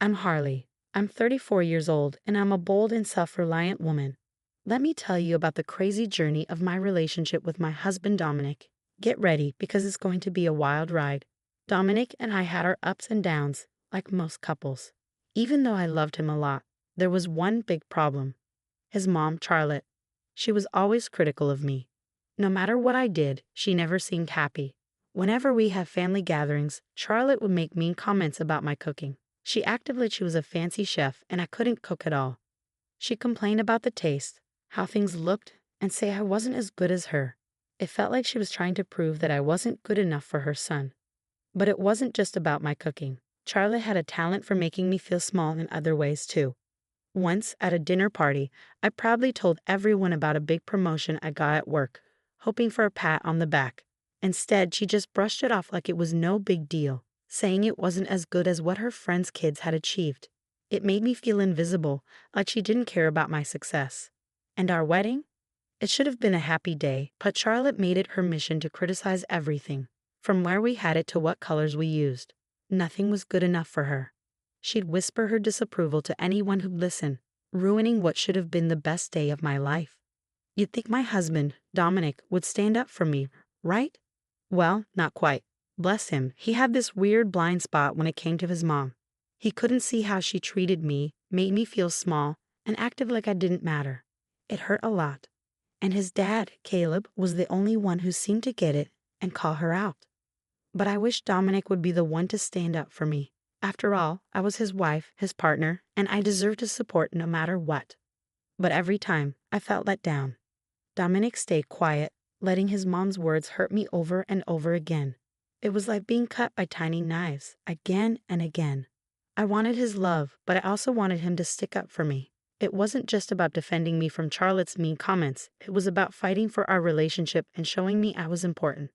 I'm Harley. I'm 34 years old, and I'm a bold and self-reliant woman. Let me tell you about the crazy journey of my relationship with my husband Dominic. Get ready, because it's going to be a wild ride. Dominic and I had our ups and downs, like most couples. Even though I loved him a lot, there was one big problem. His mom, Charlotte. She was always critical of me. No matter what I did, she never seemed happy. Whenever we had family gatherings, Charlotte would make mean comments about my cooking. She acted like she was a fancy chef and I couldn't cook at all. She complained about the taste, how things looked, and say I wasn't as good as her. It felt like she was trying to prove that I wasn't good enough for her son. But it wasn't just about my cooking. Charlotte had a talent for making me feel small in other ways too. Once, at a dinner party, I proudly told everyone about a big promotion I got at work, hoping for a pat on the back. Instead, she just brushed it off like it was no big deal, saying it wasn't as good as what her friends' kids had achieved. It made me feel invisible, like she didn't care about my success. And our wedding? It should have been a happy day, but Charlotte made it her mission to criticize everything, from where we had it to what colors we used. Nothing was good enough for her. She'd whisper her disapproval to anyone who'd listen, ruining what should have been the best day of my life. You'd think my husband, Dominic, would stand up for me, right? Well, not quite. Bless him, he had this weird blind spot when it came to his mom. He couldn't see how she treated me, made me feel small, and acted like I didn't matter. It hurt a lot. And his dad, Caleb, was the only one who seemed to get it and call her out. But I wish Dominic would be the one to stand up for me. After all, I was his wife, his partner, and I deserved his support no matter what. But every time, I felt let down. Dominic stayed quiet, letting his mom's words hurt me over and over again. It was like being cut by tiny knives, again and again. I wanted his love, but I also wanted him to stick up for me. It wasn't just about defending me from Charlotte's mean comments. It was about fighting for our relationship and showing me I was important.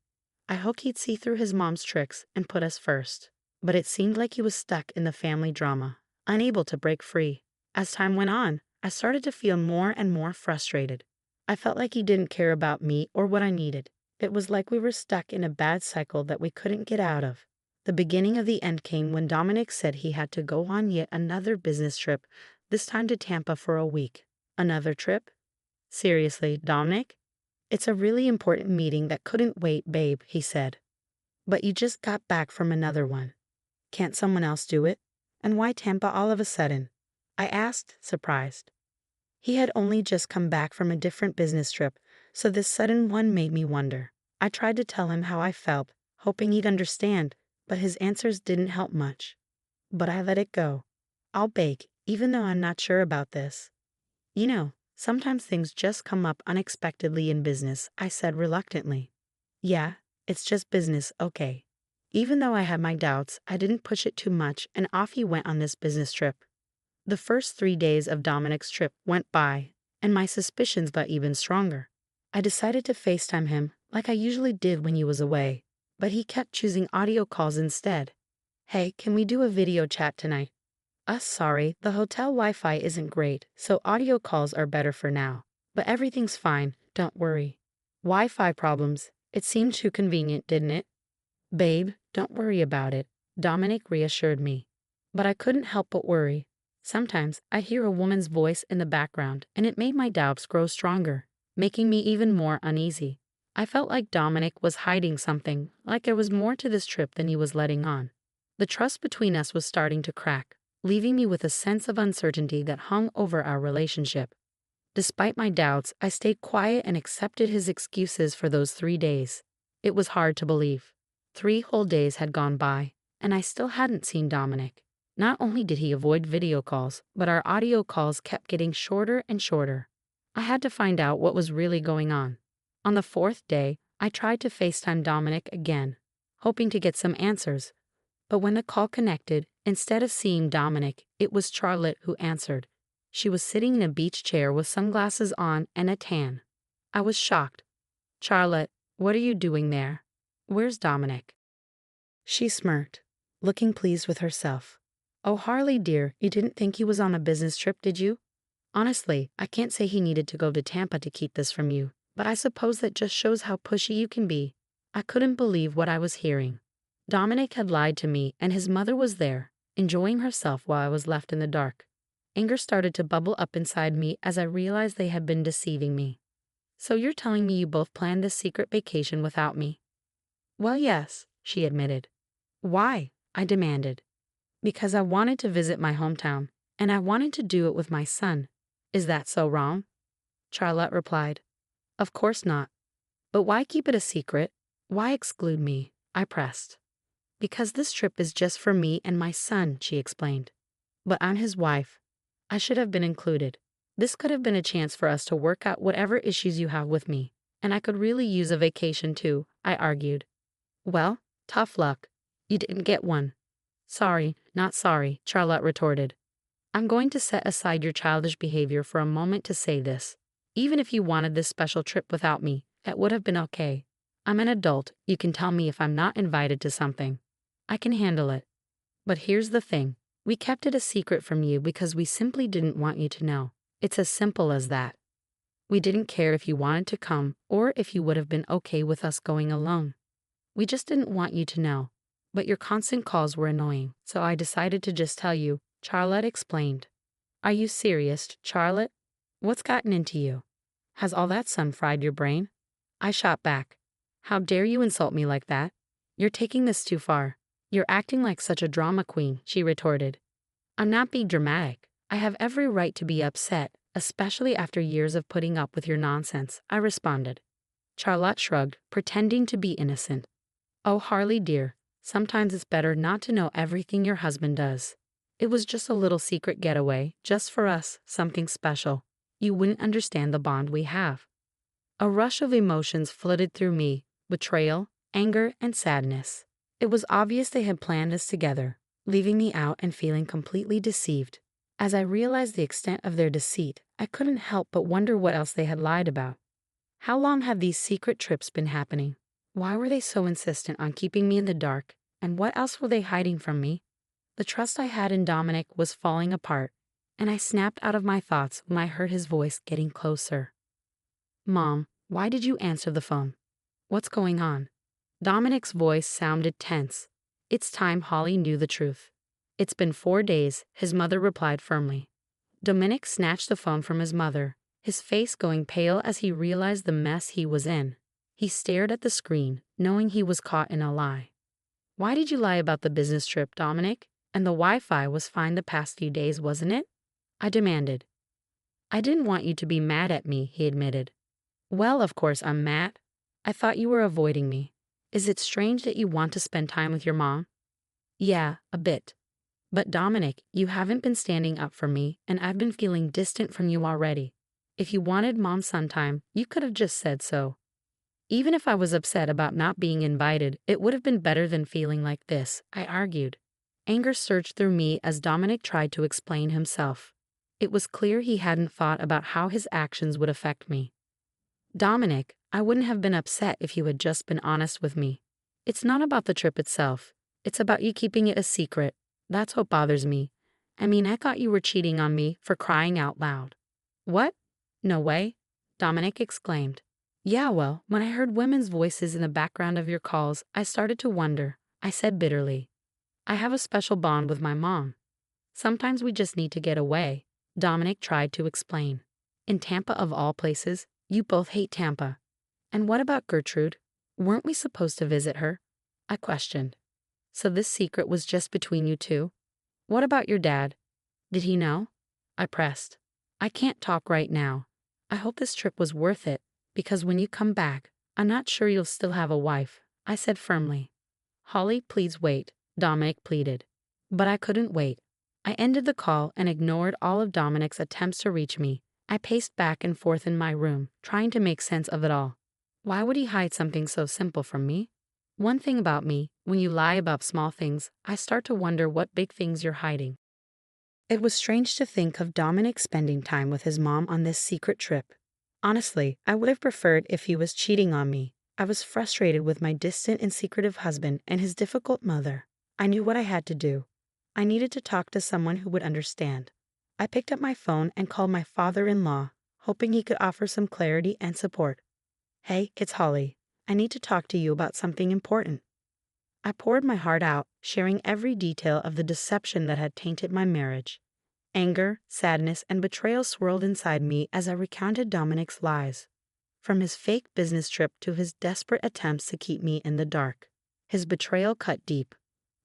I hoped he'd see through his mom's tricks and put us first. But it seemed like he was stuck in the family drama, unable to break free. As time went on, I started to feel more and more frustrated. I felt like he didn't care about me or what I needed. It was like we were stuck in a bad cycle that we couldn't get out of. The beginning of the end came when Dominic said he had to go on yet another business trip, this time to Tampa for a week. Another trip? Seriously, Dominic? It's a really important meeting that couldn't wait, babe, he said. But you just got back from another one. Can't someone else do it? And why Tampa all of a sudden? I asked, surprised. He had only just come back from a different business trip, so this sudden one made me wonder. I tried to tell him how I felt, hoping he'd understand, but his answers didn't help much. But I let it go. I'll bake, even though I'm not sure about this. You know, sometimes things just come up unexpectedly in business, I said reluctantly. Yeah, it's just business, okay. Even though I had my doubts, I didn't push it too much, and off he went on this business trip. The first 3 days of Dominic's trip went by, and my suspicions got even stronger. I decided to FaceTime him, like I usually did when he was away, but he kept choosing audio calls instead. Hey, can we do a video chat tonight? Sorry, the hotel Wi-Fi isn't great, so audio calls are better for now. But everything's fine, don't worry. Wi-Fi problems. It seemed too convenient, didn't it? Babe, don't worry about it, Dominic reassured me. But I couldn't help but worry. Sometimes I'd hear a woman's voice in the background, and it made my doubts grow stronger, making me even more uneasy. I felt like Dominic was hiding something, like there was more to this trip than he was letting on. The trust between us was starting to crack, leaving me with a sense of uncertainty that hung over our relationship. Despite my doubts, I stayed quiet and accepted his excuses for those 3 days. It was hard to believe. 3 whole days had gone by, and I still hadn't seen Dominic. Not only did he avoid video calls, but our audio calls kept getting shorter and shorter. I had to find out what was really going on. On the 4th day, I tried to FaceTime Dominic again, hoping to get some answers. But when the call connected, instead of seeing Dominic, it was Charlotte who answered. She was sitting in a beach chair with sunglasses on and a tan. I was shocked. Charlotte, what are you doing there? Where's Dominic? She smirked, looking pleased with herself. Oh, Harley dear, you didn't think he was on a business trip, did you? Honestly, I can't say he needed to go to Tampa to keep this from you, but I suppose that just shows how pushy you can be. I couldn't believe what I was hearing. Dominic had lied to me, and his mother was there. enjoying herself while I was left in the dark. Anger started to bubble up inside me as I realized they had been deceiving me. So you're telling me you both planned this secret vacation without me? Well, yes, she admitted. Why? I demanded. Because I wanted to visit my hometown, and I wanted to do it with my son. Is that so wrong? Charlotte replied. Of course not. But why keep it a secret? Why exclude me? I pressed. Because this trip is just for me and my son, she explained. But I'm his wife. I should have been included. This could have been a chance for us to work out whatever issues you have with me, and I could really use a vacation too, I argued. Well, tough luck. You didn't get one. Sorry, not sorry, Charlotte retorted. I'm going to set aside your childish behavior for a moment to say this. Even if you wanted this special trip without me, it would have been okay. I'm an adult. You can tell me if I'm not invited to something. I can handle it. But here's the thing. We kept it a secret from you because we simply didn't want you to know. It's as simple as that. We didn't care if you wanted to come or if you would have been okay with us going alone. We just didn't want you to know. But your constant calls were annoying, so I decided to just tell you, Charlotte explained. Are you serious, Charlotte? What's gotten into you? Has all that sun fried your brain? I shot back. How dare you insult me like that? You're taking this too far. You're acting like such a drama queen, she retorted. I'm not being dramatic. I have every right to be upset, especially after years of putting up with your nonsense, I responded. Charlotte shrugged, pretending to be innocent. Oh, Harley dear, sometimes it's better not to know everything your husband does. It was just a little secret getaway, just for us, something special. You wouldn't understand the bond we have. A rush of emotions flooded through me, betrayal, anger, and sadness. It was obvious they had planned this together, leaving me out and feeling completely deceived. As I realized the extent of their deceit, I couldn't help but wonder what else they had lied about. How long had these secret trips been happening? Why were they so insistent on keeping me in the dark, and what else were they hiding from me? The trust I had in Dominic was falling apart, and I snapped out of my thoughts when I heard his voice getting closer. Mom, why did you answer the phone? What's going on? Dominic's voice sounded tense. It's time Holly knew the truth. It's been 4 days, his mother replied firmly. Dominic snatched the phone from his mother, his face going pale as he realized the mess he was in. He stared at the screen, knowing he was caught in a lie. Why did you lie about the business trip, Dominic? And the Wi-Fi was fine the past few days, wasn't it? I demanded. I didn't want you to be mad at me, he admitted. Well, of course I'm mad. I thought you were avoiding me. Is it strange that you want to spend time with your mom? Yeah, a bit. But Dominic, you haven't been standing up for me, and I've been feeling distant from you already. If you wanted mom-son time, you could have just said so. Even if I was upset about not being invited, it would have been better than feeling like this, I argued. Anger surged through me as Dominic tried to explain himself. It was clear he hadn't thought about how his actions would affect me. Dominic, I wouldn't have been upset if you had just been honest with me. It's not about the trip itself. It's about you keeping it a secret. That's what bothers me. I mean, I thought you were cheating on me, for crying out loud. What? No way, Dominic exclaimed. Yeah, well, when I heard women's voices in the background of your calls, I started to wonder, I said bitterly. I have a special bond with my mom. Sometimes we just need to get away, Dominic tried to explain. In Tampa of all places, you both hate Tampa. And what about Gertrude? Weren't we supposed to visit her? I questioned. So this secret was just between you two? What about your dad? Did he know? I pressed. I can't talk right now. I hope this trip was worth it, because when you come back, I'm not sure you'll still have a wife, I said firmly. Holly, please wait, Dominic pleaded. But I couldn't wait. I ended the call and ignored all of Dominic's attempts to reach me. I paced back and forth in my room, trying to make sense of it all. Why would he hide something so simple from me? One thing about me, when you lie about small things, I start to wonder what big things you're hiding. It was strange to think of Dominic spending time with his mom on this secret trip. Honestly, I would have preferred if he was cheating on me. I was frustrated with my distant and secretive husband and his difficult mother. I knew what I had to do. I needed to talk to someone who would understand. I picked up my phone and called my father-in-law, hoping he could offer some clarity and support. Hey, it's Holly. I need to talk to you about something important. I poured my heart out, sharing every detail of the deception that had tainted my marriage. Anger, sadness, and betrayal swirled inside me as I recounted Dominic's lies. From his fake business trip to his desperate attempts to keep me in the dark. His betrayal cut deep.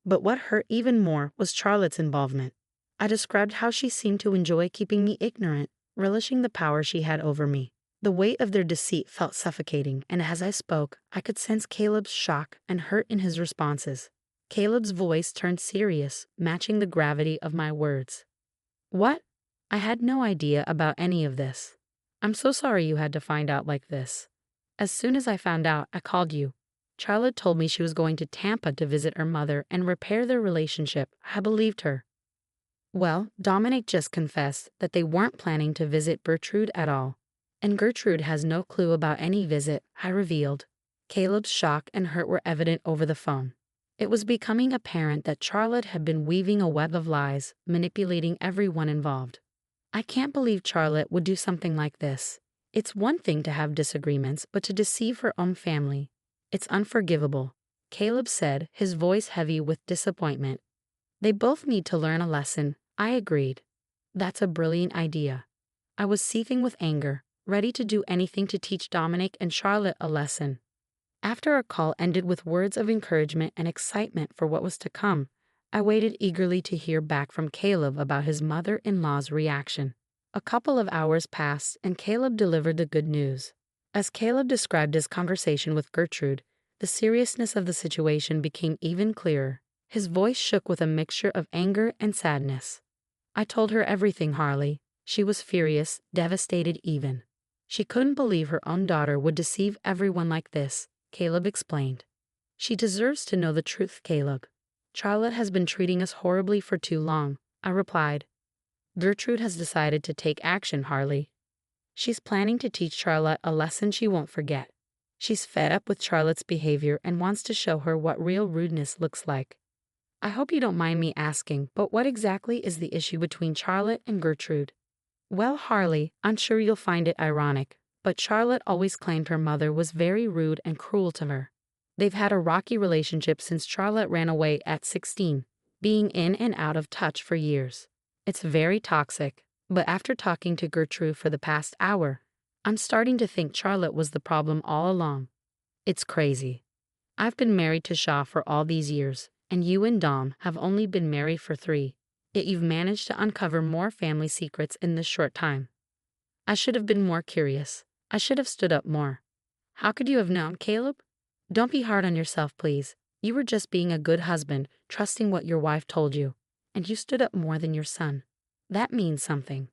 But what hurt even more was Charlotte's involvement. I described how she seemed to enjoy keeping me ignorant, relishing the power she had over me. The weight of their deceit felt suffocating, and as I spoke, I could sense Caleb's shock and hurt in his responses. Caleb's voice turned serious, matching the gravity of my words. What? I had no idea about any of this. I'm so sorry you had to find out like this. As soon as I found out, I called you. Charlotte told me she was going to Tampa to visit her mother and repair their relationship. I believed her. Well, Dominic just confessed that they weren't planning to visit Gertrude at all. And Gertrude has no clue about any visit, I revealed. Caleb's shock and hurt were evident over the phone. It was becoming apparent that Charlotte had been weaving a web of lies, manipulating everyone involved. I can't believe Charlotte would do something like this. It's one thing to have disagreements, but to deceive her own family. It's unforgivable, Caleb said, his voice heavy with disappointment. They both need to learn a lesson, I agreed. That's a brilliant idea. I was seething with anger, ready to do anything to teach Dominic and Charlotte a lesson. After our call ended with words of encouragement and excitement for what was to come, I waited eagerly to hear back from Caleb about his mother-in-law's reaction. A couple of hours passed and Caleb delivered the good news. As Caleb described his conversation with Gertrude, the seriousness of the situation became even clearer. His voice shook with a mixture of anger and sadness. I told her everything, Harley. She was furious, devastated even. She couldn't believe her own daughter would deceive everyone like this, Caleb explained. She deserves to know the truth, Caleb. Charlotte has been treating us horribly for too long, I replied. Gertrude has decided to take action, Harley. She's planning to teach Charlotte a lesson she won't forget. She's fed up with Charlotte's behavior and wants to show her what real rudeness looks like. I hope you don't mind me asking, but what exactly is the issue between Charlotte and Gertrude? Well, Harley, I'm sure you'll find it ironic, but Charlotte always claimed her mother was very rude and cruel to her. They've had a rocky relationship since Charlotte ran away at 16, being in and out of touch for years. It's very toxic, but after talking to Gertrude for the past hour, I'm starting to think Charlotte was the problem all along. It's crazy. I've been married to Shaw for all these years, and you and Dom have only been married for 3, yet you've managed to uncover more family secrets in this short time. I should have been more curious. I should have stood up more. How could you have known, Caleb? Don't be hard on yourself, please. You were just being a good husband, trusting what your wife told you, and you stood up more than your son. That means something.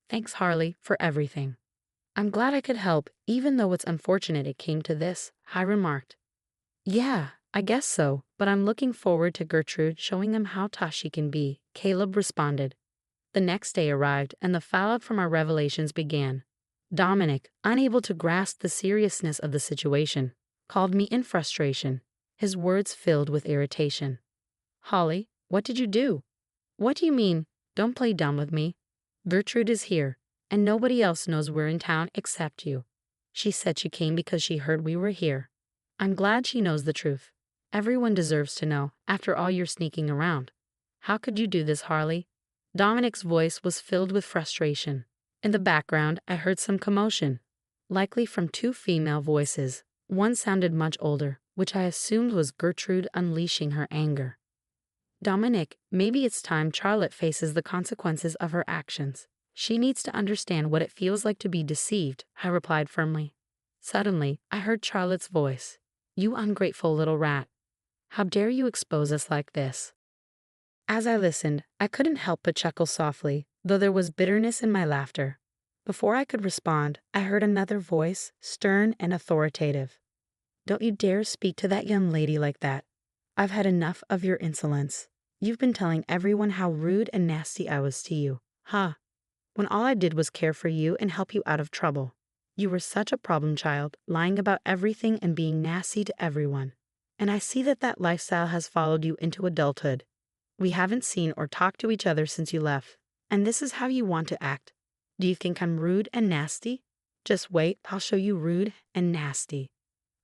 Thanks, Harley, for everything. I'm glad I could help, even though it's unfortunate it came to this, I remarked. Yeah, I guess so, but I'm looking forward to Gertrude showing them how tough she can be, Caleb responded. The next day arrived, and the fallout from our revelations began. Dominic, unable to grasp the seriousness of the situation, called me in frustration, his words filled with irritation. Holly, what did you do? What do you mean? Don't play dumb with me. Gertrude is here, and nobody else knows we're in town except you. She said she came because she heard we were here. I'm glad she knows the truth. Everyone deserves to know, after all your sneaking around. How could you do this, Harley? Dominic's voice was filled with frustration. In the background, I heard some commotion, likely from 2 female voices. One sounded much older, which I assumed was Gertrude unleashing her anger. Dominic, maybe it's time Charlotte faces the consequences of her actions. She needs to understand what it feels like to be deceived, I replied firmly. Suddenly, I heard Charlotte's voice. You ungrateful little rat. How dare you expose us like this? As I listened, I couldn't help but chuckle softly, though there was bitterness in my laughter. Before I could respond, I heard another voice, stern and authoritative. Don't you dare speak to that young lady like that. I've had enough of your insolence. You've been telling everyone how rude and nasty I was to you, huh? When all I did was care for you and help you out of trouble. You were such a problem child, lying about everything and being nasty to everyone. And I see that lifestyle has followed you into adulthood. We haven't seen or talked to each other since you left, and this is how you want to act. Do you think I'm rude and nasty? Just wait, I'll show you rude and nasty.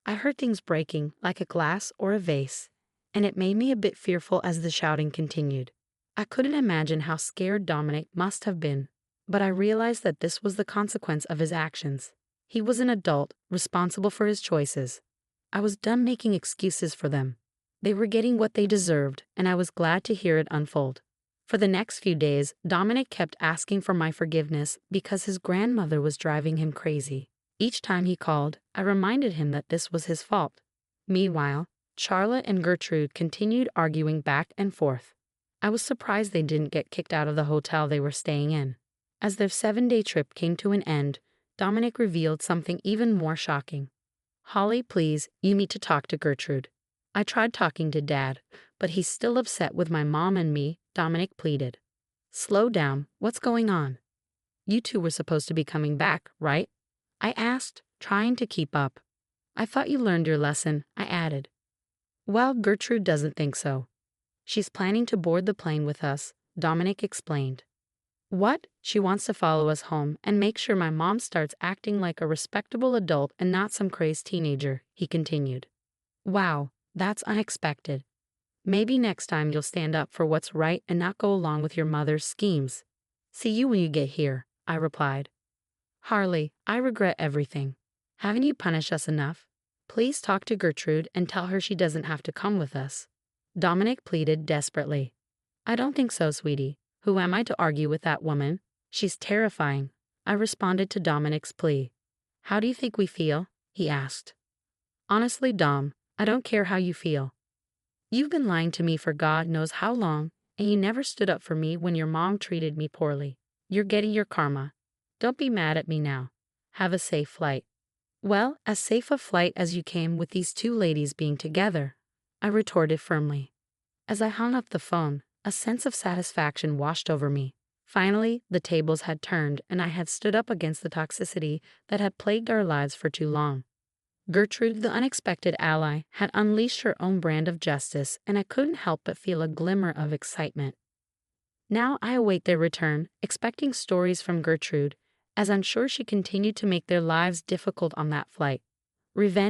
I heard things breaking, like a glass or a vase, and it made me a bit fearful as the shouting continued. I couldn't imagine how scared Dominic must have been, but I realized that this was the consequence of his actions. He was an adult, responsible for his choices. I was done making excuses for them. They were getting what they deserved, and I was glad to hear it unfold. For the next few days, Dominic kept asking for my forgiveness because his grandmother was driving him crazy. Each time he called, I reminded him that this was his fault. Meanwhile, Charlotte and Gertrude continued arguing back and forth. I was surprised they didn't get kicked out of the hotel they were staying in. As their 7-day trip came to an end, Dominic revealed something even more shocking. "Holly, please, you need to talk to Gertrude." I tried talking to Dad, but he's still upset with my mom and me, Dominic pleaded. "Slow down, what's going on? You two were supposed to be coming back, right?" I asked, trying to keep up. "I thought you learned your lesson," I added. "Well, Gertrude doesn't think so. She's planning to board the plane with us," Dominic explained. "What? She wants to follow us home and make sure my mom starts acting like a respectable adult and not some crazed teenager," he continued. "Wow, that's unexpected. Maybe next time you'll stand up for what's right and not go along with your mother's schemes." "See you when you get here," I replied. "Harley, I regret everything. Haven't you punished us enough? Please talk to Gertrude and tell her she doesn't have to come with us," Dominic pleaded desperately. "I don't think so, sweetie. Who am I to argue with that woman? She's terrifying," I responded to Dominic's plea. "How do you think we feel?" he asked. "Honestly, Dom, I don't care how you feel. You've been lying to me for God knows how long, and you never stood up for me when your mom treated me poorly. You're getting your karma. Don't be mad at me now. Have a safe flight." "Well, as safe a flight as you came with these two ladies being together," I retorted firmly. As I hung up the phone, a sense of satisfaction washed over me. Finally, the tables had turned and I had stood up against the toxicity that had plagued our lives for too long. Gertrude, the unexpected ally, had unleashed her own brand of justice, and I couldn't help but feel a glimmer of excitement. Now I await their return, expecting stories from Gertrude, as I'm sure she continued to make their lives difficult on that flight. Revenge